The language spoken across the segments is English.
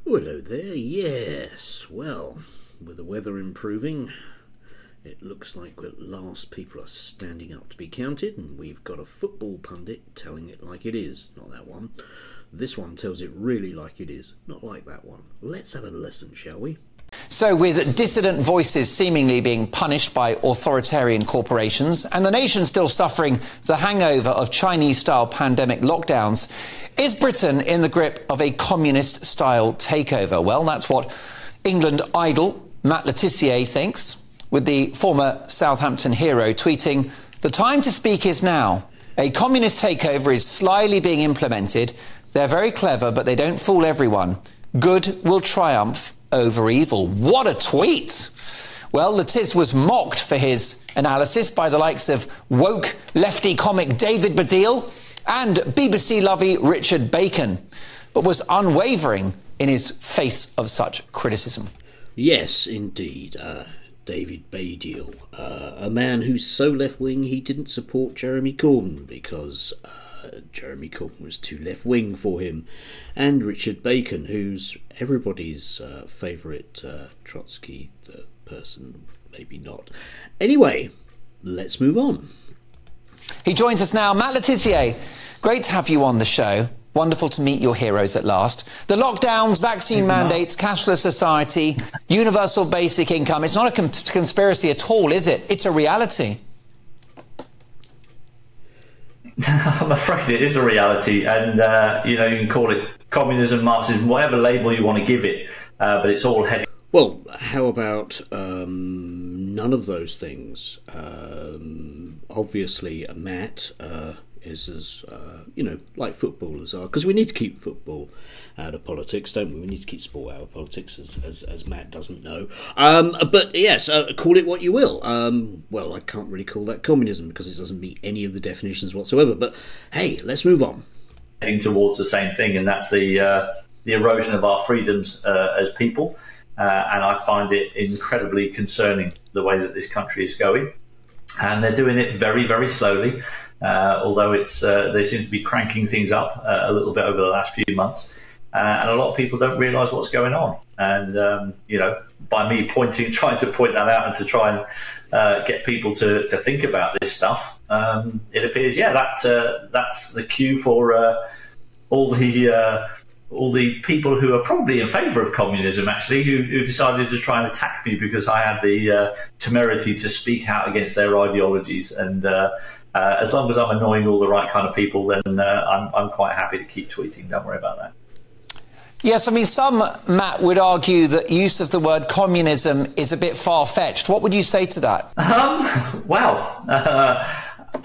Oh, hello there. Yes, well, with the weather improving, it looks like at last people are standing up to be counted, and we've got a football pundit telling it like it is. Not that one. This one tells it really like it is. Not like that one. Let's have a listen, shall we? So, with dissident voices seemingly being punished by authoritarian corporations and the nation still suffering the hangover of Chinese-style pandemic lockdowns, is Britain in the grip of a communist-style takeover? Well, that's what England idol Matt Le Tissier thinks, with the former Southampton hero tweeting, "The time to speak is now. A communist takeover is slyly being implemented. They're very clever, but they don't fool everyone. Good will triumph over evil." What a tweet! Well, Le Tiss was mocked for his analysis by the likes of woke lefty comic David Baddiel and BBC lovey Richard Bacon, but was unwavering in his face of such criticism. Yes, indeed. David Baddiel, a man who's so left-wing he didn't support Jeremy Corbyn because Jeremy Corbyn was too left-wing for him, and Richard Bacon, who's everybody's favourite Trotsky person, maybe not. Anyway, let's move on. He joins us now. Matt Le Tissier, great to have you on the show. Wonderful to meet your heroes at last. The lockdowns, vaccine mandates, cashless society, universal basic income. It's not a conspiracy at all, is it? It's a reality. I'm afraid it is a reality. And, you know, you can call it communism, Marxism, whatever label you want to give it. But it's all heading. Well, how about none of those things? Obviously, Matt is as, you know, like footballers are, because we need to keep football out of politics, don't we? We need to keep sport out of politics, as Matt doesn't know. But yes, call it what you will. Well, I can't really call that communism because it doesn't meet any of the definitions whatsoever. But hey, let's move on. Heading towards the same thing, and that's the erosion of our freedoms as people. And I find it incredibly concerning the way that this country is going. And they're doing it very, very slowly, although it's they seem to be cranking things up a little bit over the last few months. And a lot of people don't realise what's going on. And, you know, by me trying to point that out and to try and get people to think about this stuff, it appears, yeah, that's the cue for all the people who are probably in favour of communism, actually, who decided to try and attack me because I had the temerity to speak out against their ideologies. And as long as I'm annoying all the right kind of people, then I'm quite happy to keep tweeting. Don't worry about that. Yes, I mean, some, Matt, would argue that use of the word communism is a bit far-fetched. What would you say to that? Well, I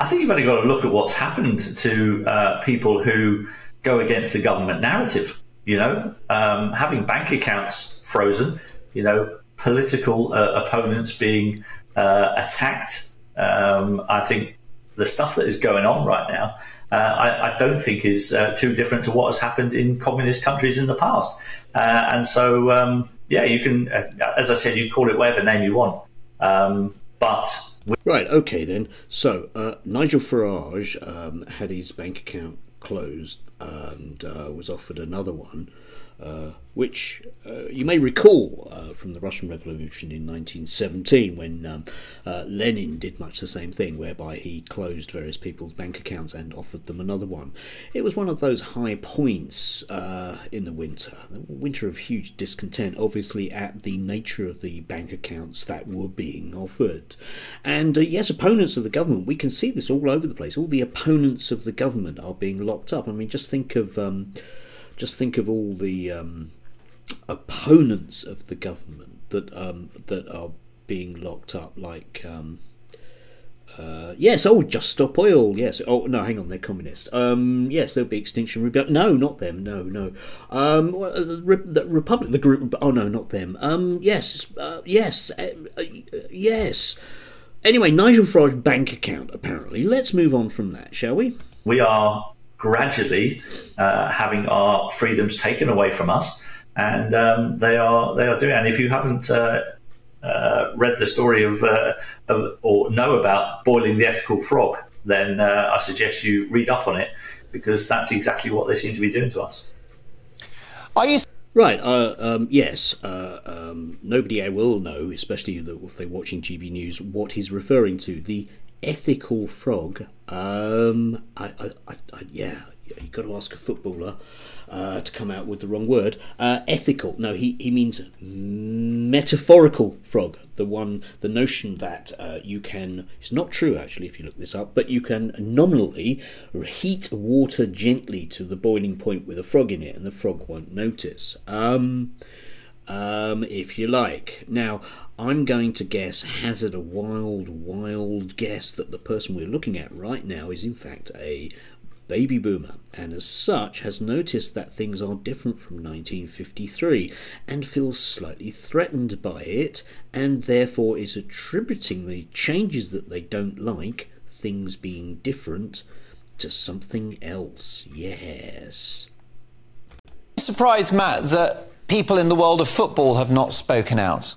think you've only got to look at what's happened to people who go against the government narrative, you know, having bank accounts frozen, you know, political opponents being attacked. I think the stuff that is going on right now, I don't think is too different to what has happened in communist countries in the past. And so, yeah, you can, as I said, you call it whatever name you want. Right, okay then. So, Nigel Farage had his bank account closed and was offered another one, which you may recall from the Russian Revolution in 1917, when Lenin did much the same thing, whereby he closed various people's bank accounts and offered them another one. It was one of those high points in the winter of huge discontent, obviously, at the nature of the bank accounts that were being offered. And yes, opponents of the government, we can see this all over the place. All the opponents of the government are being locked up. I mean, just think of all the opponents of the government that are being locked up, like yes, Just Stop Oil, yes. Oh no, hang on, they're communists. Yes, there'll be Extinction Rebellion. No, not them. No. The Republic, the group. Oh no, not them. Yes. Anyway, Nigel Farage bank account. Apparently, let's move on from that, shall we? We are gradually having our freedoms taken away from us, and they are doing. And if you haven't read the story of or know about boiling the ethical frog, then I suggest you read up on it, because that's exactly what they seem to be doing to us. Are you Right. Yes. Nobody will know, especially if they're watching GB News, what he's referring to. The ethical frog. Yeah. You've got to ask a footballer to come out with the wrong word. Ethical. No, he means metaphorical frog. The notion that you can, it's not true actually if you look this up, but you can nominally heat water gently to the boiling point with a frog in it and the frog won't notice. If you like. Now, I'm going to hazard a wild guess that the person we're looking at right now is in fact a baby boomer, and as such has noticed that things are different from 1953 and feels slightly threatened by it, and therefore is attributing the changes that they don't like, things being different, to something else. Yes. Surprised, Matt, that people in the world of football have not spoken out?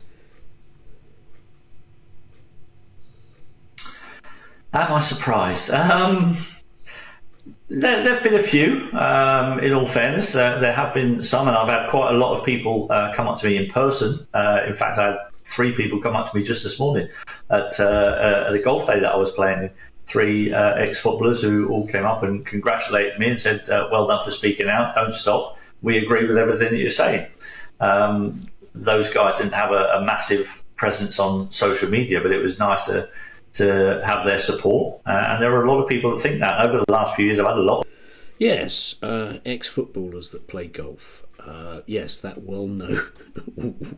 Am I surprised? There have been a few, in all fairness. There have been some, and I've had quite a lot of people come up to me in person. In fact, I had 3 people come up to me just this morning at a golf day that I was playing in. 3 ex-footballers who all came up and congratulated me and said, well done for speaking out, don't stop. We agree with everything that you're saying. Those guys didn't have a massive presence on social media, but it was nice to have their support, and there are a lot of people that think that. Over the last few years I've had a lot. Yes, ex-footballers that play golf. Yes, that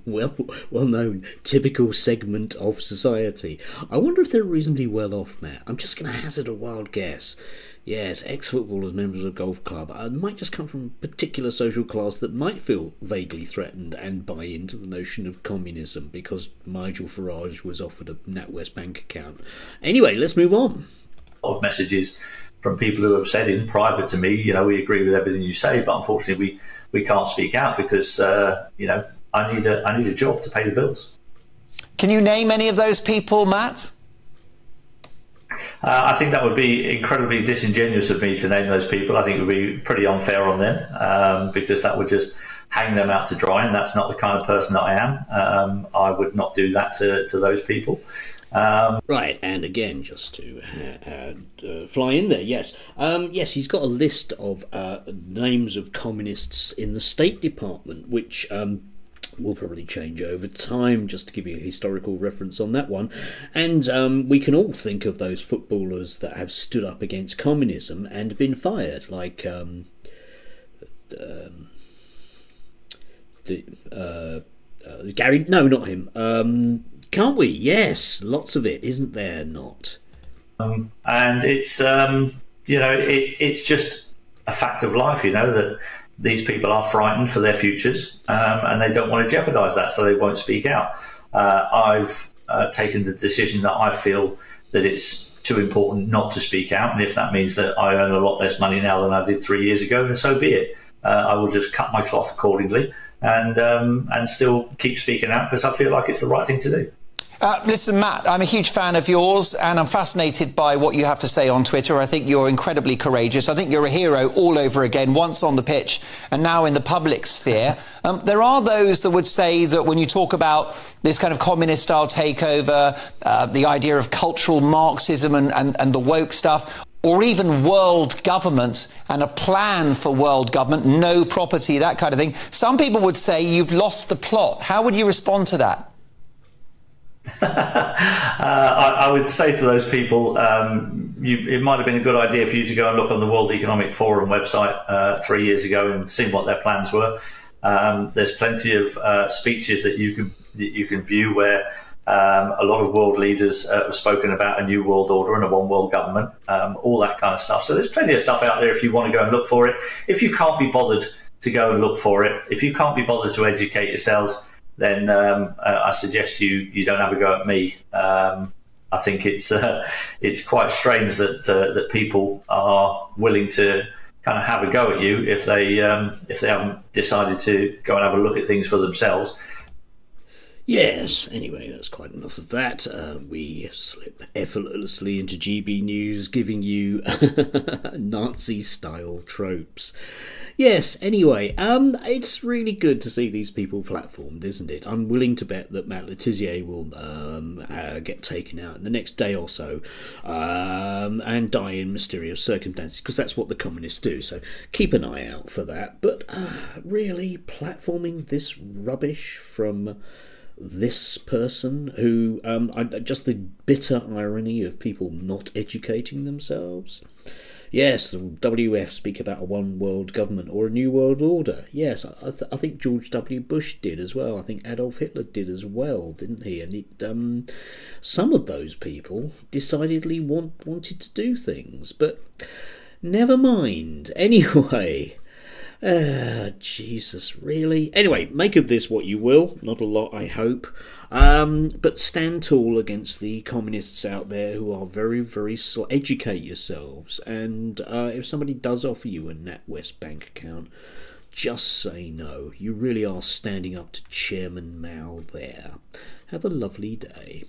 well-known typical segment of society. I wonder if they're reasonably well off, Matt. I'm just going to hazard a wild guess. Yes, ex-footballers, members of a golf club, might just come from a particular social class that might feel vaguely threatened and buy into the notion of communism because Nigel Farage was offered a NatWest bank account. Anyway, let's move on. A lot of messages from people who have said in private to me, we agree with everything you say, but unfortunately we can't speak out because, I need a job to pay the bills. Can you name any of those people, Matt? I think that would be incredibly disingenuous of me to name those people. I think it would be pretty unfair on them because that would just hang them out to dry, and that's not the kind of person that I am. I would not do that to those people. Right, and again, just to fly in there, yes. Yes, he's got a list of names of communists in the State Department, which will probably change over time, just to give you a historical reference on that one. And we can all think of those footballers that have stood up against communism and been fired, like Gary. No, not him. Can't we? Yes, lots of it, isn't there? Not. And it's it's just a fact of life, that these people are frightened for their futures, and they don't want to jeopardise that, so they won't speak out. I've taken the decision that I feel that it's too important not to speak out, and if that means that I earn a lot less money now than I did 3 years ago, then so be it. I will just cut my cloth accordingly and still keep speaking out because I feel like it's the right thing to do. Listen, Matt, I'm a huge fan of yours and I'm fascinated by what you have to say on Twitter. I think you're incredibly courageous. I think you're a hero all over again, once on the pitch and now in the public sphere. There are those that would say that when you talk about this kind of communist-style takeover, the idea of cultural Marxism and the woke stuff, or even world government and a plan for world government, no property, that kind of thing, some people would say you've lost the plot. How would you respond to that? I would say to those people, it might have been a good idea for you to go and look on the World Economic Forum website 3 years ago and see what their plans were. There's plenty of speeches that you can view where a lot of world leaders have spoken about a new world order and a one world government, all that kind of stuff. So there's plenty of stuff out there if you want to go and look for it. If you can't be bothered to go and look for it, if you can't be bothered to educate yourselves, then I suggest you don't have a go at me. I think it's quite strange that people are willing to kind of have a go at you if they haven't decided to go and have a look at things for themselves. Yes, anyway, that's quite enough of that. We slip effortlessly into GB News, giving you Nazi-style tropes. Yes, anyway, it's really good to see these people platformed, isn't it? I'm willing to bet that Matt Tissier will get taken out in the next day or so and die in mysterious circumstances, because that's what the communists do, so keep an eye out for that. But really, platforming this rubbish from this person who, just the bitter irony of people not educating themselves. Yes, the WF speak about a one world government or a new world order. Yes, I think George W. Bush did as well. I think Adolf Hitler did as well, didn't he? And some of those people decidedly wanted to do things, but never mind. Anyway. Jesus, really? Anyway, make of this what you will. Not a lot, I hope. But stand tall against the communists out there who are very, very slow. Educate yourselves. And if somebody does offer you a NatWest bank account, just say no. You really are standing up to Chairman Mao there. Have a lovely day.